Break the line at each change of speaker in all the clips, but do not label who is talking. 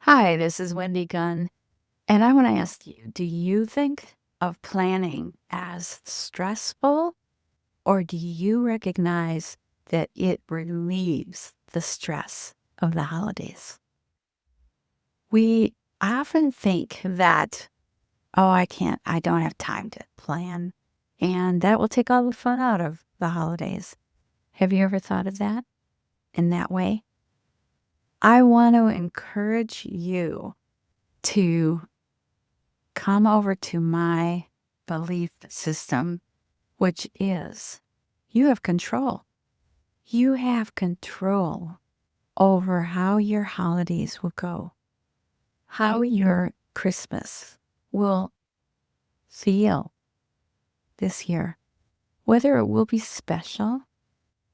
Hi, this is Wendy Gunn, and I want to ask you, do you think of planning as stressful, or do you recognize that it relieves the stress of the holidays? We often think that, oh, I don't have time to plan, and that will take all the fun out of the holidays. Have you ever thought of that in that way? I want to encourage you to come over to my belief system, which is you have control. You have control over how your holidays will go, how your Christmas will feel this year, whether it will be special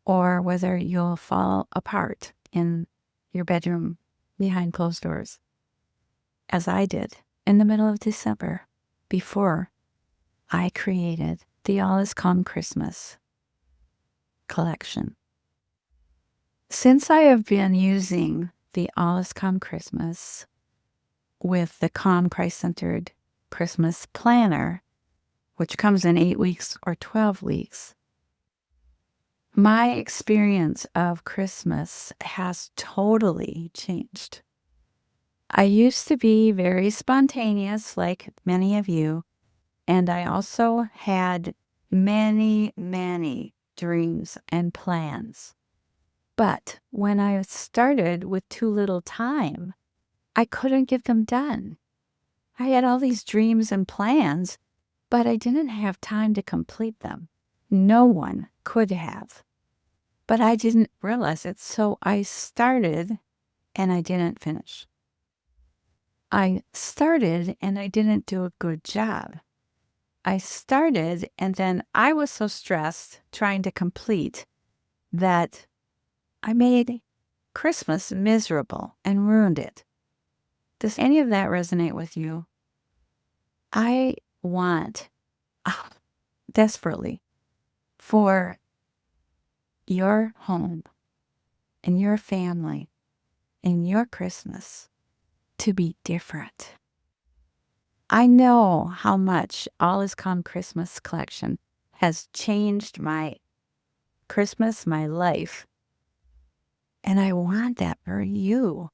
or whether you'll fall apart in your bedroom behind closed doors, as I did in the middle of December before I created the All Is Calm Christmas collection. Since I have been using the All Is Calm Christmas with the Calm Christ-Centered Christmas Planner, which comes in 8 weeks or 12 weeks, my experience of Christmas has totally changed. I used to be very spontaneous, like many of you, and I also had many, many dreams and plans. But when I started with too little time, I couldn't get them done. I had all these dreams and plans, but I didn't have time to complete them. No one could have. But I didn't realize it, so I started and I didn't finish. I started and I didn't do a good job. I started and then I was so stressed trying to complete that I made Christmas miserable and ruined it. Does any of that resonate with you? I want desperately for your home and your family and your Christmas to be different. I know how much All Is Calm Christmas collection has changed my Christmas, my life, and I want that for you.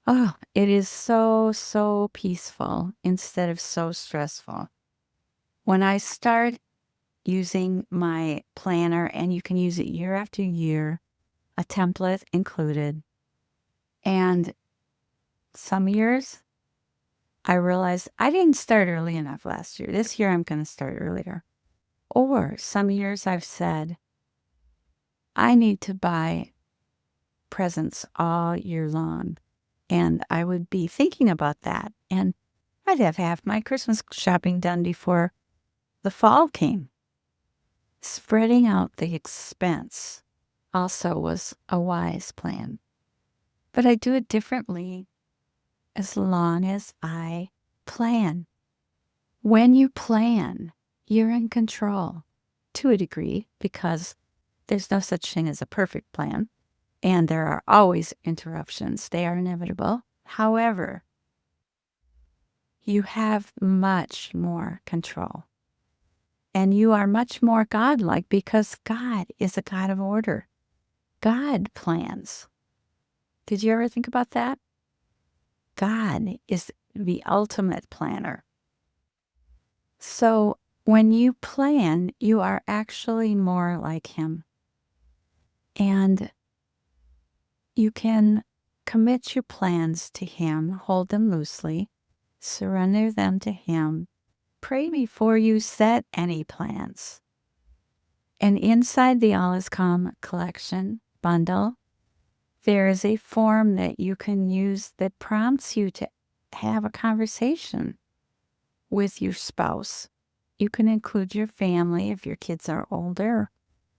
Oh, it is so, so peaceful instead of so stressful. When I start using my planner, and you can use it year after year, a template included, and some years I realized I didn't start early enough last year. This year I'm going to start earlier. Or some years I've said, I need to buy presents all year long. And I would be thinking about that. And I'd have half my Christmas shopping done before the fall came. Spreading out the expense also was a wise plan. But I do it differently as long as I plan. When you plan, you're in control to a degree because there's no such thing as a perfect plan. And there are always interruptions. They are inevitable. However, you have much more control. And you are much more godlike because God is a God of order. God plans. Did you ever think about that? God is the ultimate planner. So when you plan, you are actually more like Him. And you can commit your plans to Him, hold them loosely, surrender them to Him. Pray before you set any plans. And inside the All Is Calm collection bundle, there is a form that you can use that prompts you to have a conversation with your spouse. You can include your family if your kids are older,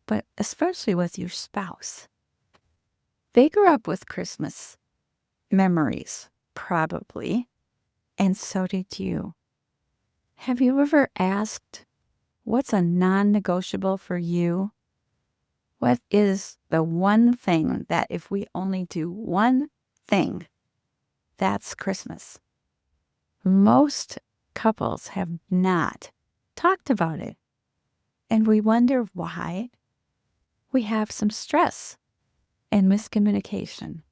but especially with your spouse. They grew up with Christmas memories, probably, and so did you. Have you ever asked, what's a non-negotiable for you? What is the one thing that if we only do one thing, that's Christmas. Most couples have not talked about it, and we wonder why. We have some stress and miscommunication.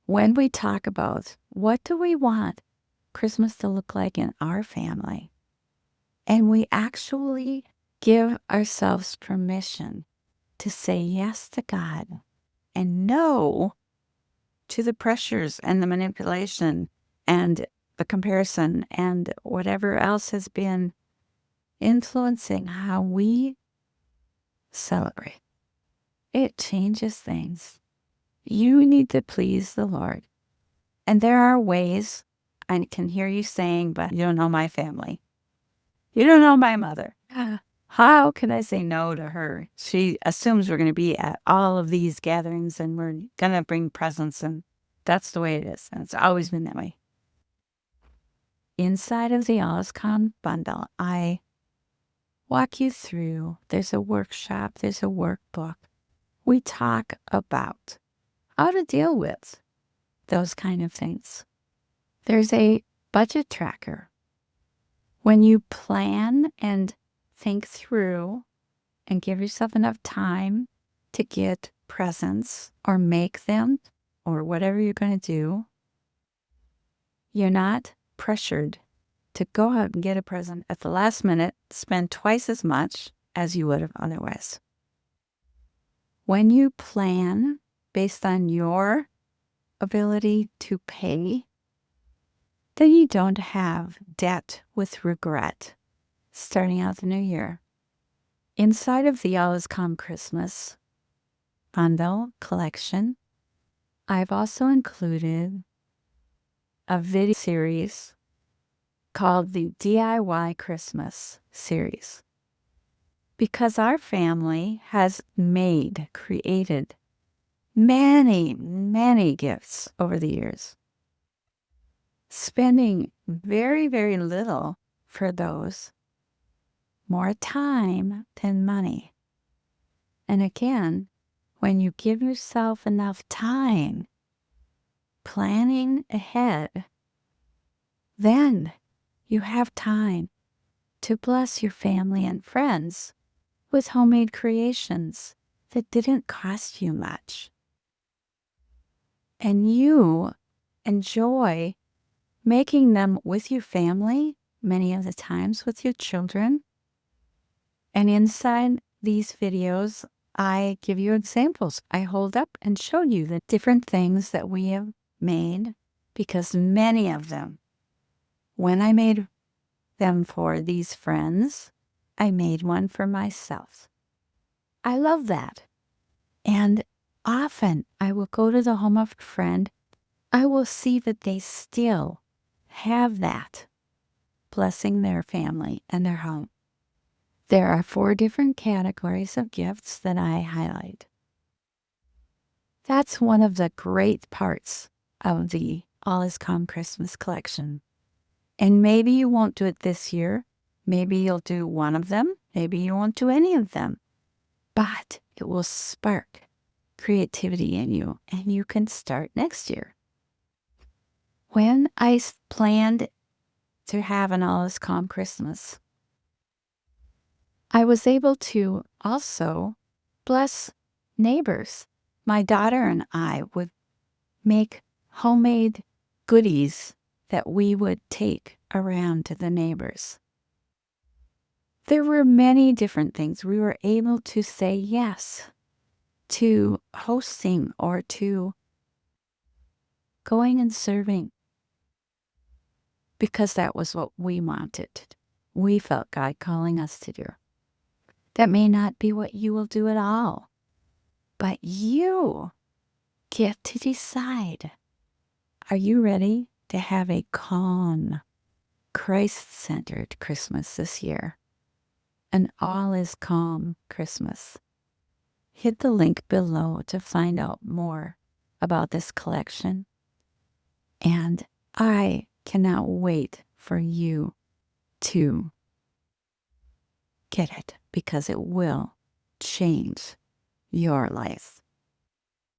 When we talk about what do we want Christmas to look like in our family, and we actually give ourselves permission to say yes to God and no to the pressures and the manipulation and the comparison and whatever else has been influencing how we celebrate, it changes things. You need to please the Lord. And there are ways. I can hear you saying, but you don't know my family. You don't know my mother. How can I say no to her? She assumes we're going to be at all of these gatherings and we're going to bring presents, and that's the way it is. And it's always been that way. Inside of the AICC Bundle, I walk you through. There's a workshop. There's a workbook. We talk about how to deal with those kind of things. There's a budget tracker. When you plan and think through and give yourself enough time to get presents or make them or whatever you're going to do, you're not pressured to go out and get a present at the last minute, spend twice as much as you would have otherwise. When you plan based on your ability to pay, then you don't have debt with regret starting out the new year. Inside of the AICC Christmas Bundle collection, I've also included a video series called the DIY Christmas series, because our family has created many, many gifts over the years, spending very, very little for those, more time than money. And again, when you give yourself enough time planning ahead, then you have time to bless your family and friends with homemade creations that didn't cost you much. And you enjoy making them with your family, many of the times with your children. And inside these videos, I give you examples. I hold up and show you the different things that we have made, because many of them, when I made them for these friends, I made one for myself. I love that. And often I will go to the home of a friend. I will see that they still have that blessing their family and their home. There are 4 different categories of gifts that I highlight. That's one of the great parts of the AICC Christmas collection. And maybe you won't do it this year. Maybe you'll do one of them. Maybe you won't do any of them. But it will spark creativity in you, and you can start next year. When I planned to have an AICC Christmas, I was able to also bless neighbors. My daughter and I would make homemade goodies that we would take around to the neighbors. There were many different things. We were able to say yes to hosting or to going and serving, because that was what we wanted. We felt God calling us to do. That may not be what you will do at all, but you get to decide. Are you ready to have a calm, Christ-centered Christmas this year? An all-is-calm Christmas. Hit the link below to find out more about this collection. And I cannot wait for you to get it, because it will change your life.